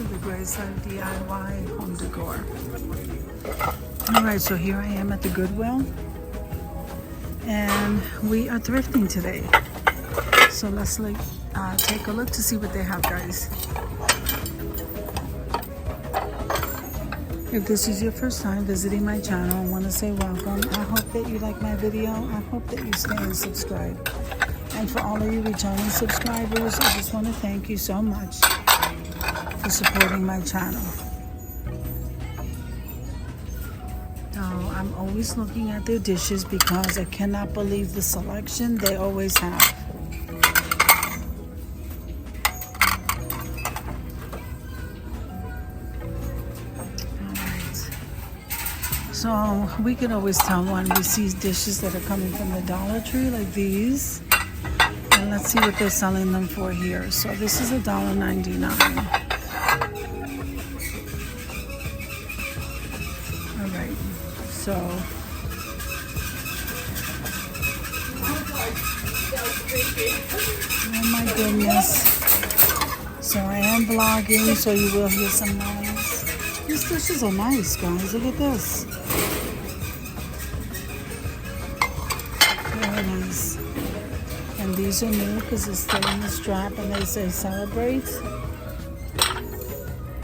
to the Gray Side DIY home decor. Alright, so here I am at the Goodwill, and we are thrifting today. So let's take a look to see what they have, guys. If this is your first time visiting my channel, I want to say welcome. I hope that you like my video. I hope that you stay and subscribe. And for all of you returning subscribers, I just want to thank you so much for supporting my channel. Now, I'm always looking at their dishes because I cannot believe the selection they always have. So we can always tell when we see dishes that are coming from the Dollar Tree, like these. And let's see what they're selling them for here. So this is $1.99. All right. So oh my goodness. So I am vlogging, so you will hear some noise. These dishes are nice, guys. Look at this. Very nice. And these are new because it's still in the strap and they say celebrate.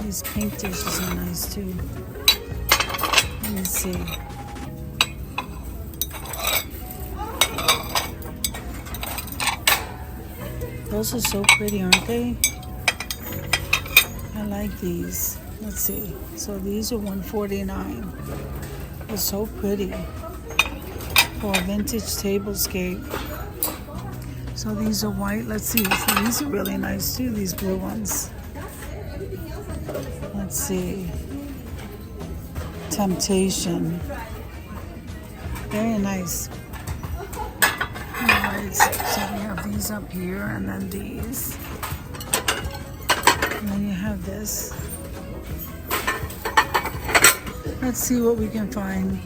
These pink dishes are nice too. Let me see. Those are so pretty, aren't they? I like these. Let's see. So these are $1.49. They're so pretty for a vintage tablescape. So these are white. Let's see. So these are really nice too, these blue ones. Let's see. Temptation. Very nice. Alright, so we have these up here and then these. And then you have this. Let's see what we can find.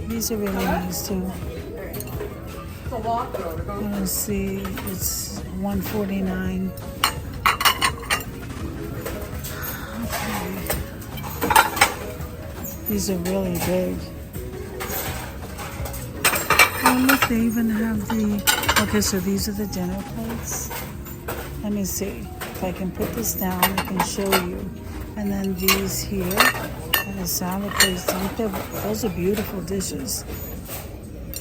These are really nice too. Let's see, it's $1.49. Okay. These are really big. Oh look, they even have the, okay, so these are the dinner plates. Let me see if I can put this down. I can show you. And then these here are the salad plates. Those are beautiful dishes.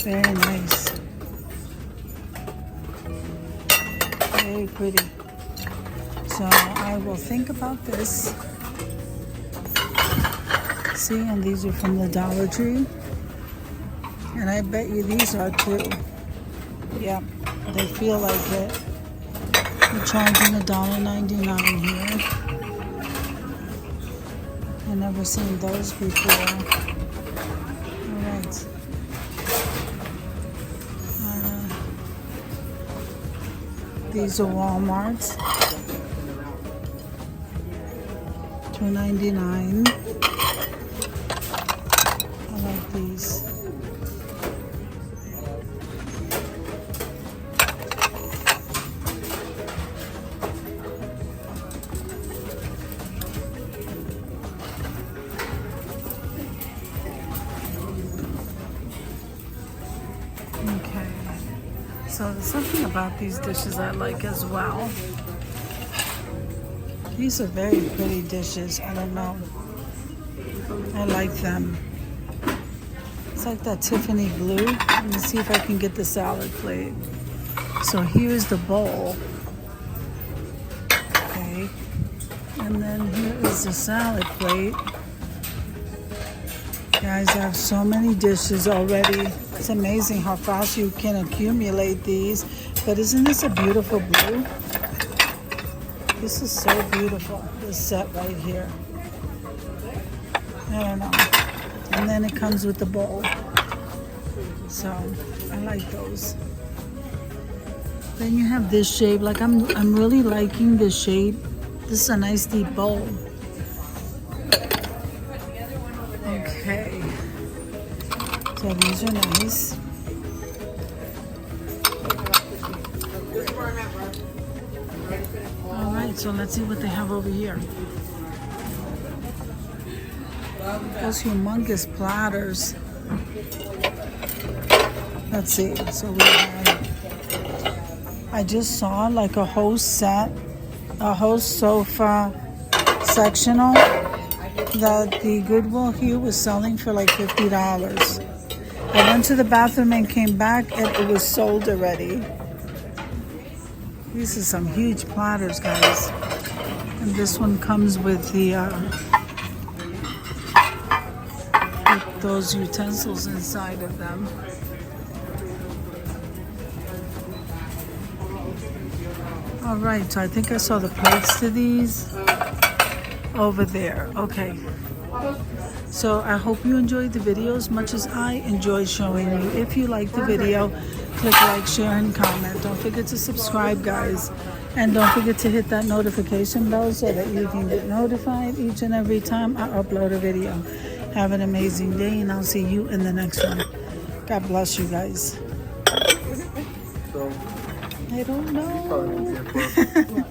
Very nice. Very pretty. So I will think about this. See, and these are from the Dollar Tree. And I bet you these are too. Yep, they feel like it. We're charging $1.99 here. I've never seen those before. Alright. These are Walmart's. $2.99. I like these. Okay, so there's something about these dishes I like as well. These are very pretty dishes. I don't know. I like them. It's like that Tiffany blue. Let me see if I can get the salad plate. So here's the bowl. Okay. And then here is the salad plate. Guys, I have so many dishes already. It's amazing how fast you can accumulate these. But isn't this a beautiful blue? This is so beautiful, this set right here. I don't know. And then it comes with the bowl. So, I like those. Then you have this shape. Like, I'm really liking this shape. This is a nice deep bowl. Okay. So these are nice. right, so let's see what they have over here. Those humongous platters. Let's see. So we have, I just saw like a whole set, a whole sofa sectional that the Goodwill here was selling for like $50. I went to the bathroom and came back and it was sold already. These are some huge platters, guys. And this one comes with the with those utensils inside of them. All right, so I think I saw the plates to these over there. Okay. So I hope you enjoyed the video as much as I enjoyed showing you. If you like the video, click like, share, and comment. Don't forget to subscribe, guys. And don't forget to hit that notification bell so that you can get notified each and every time I upload a video. Have an amazing day, and I'll see you in the next one. God bless you guys. I don't know.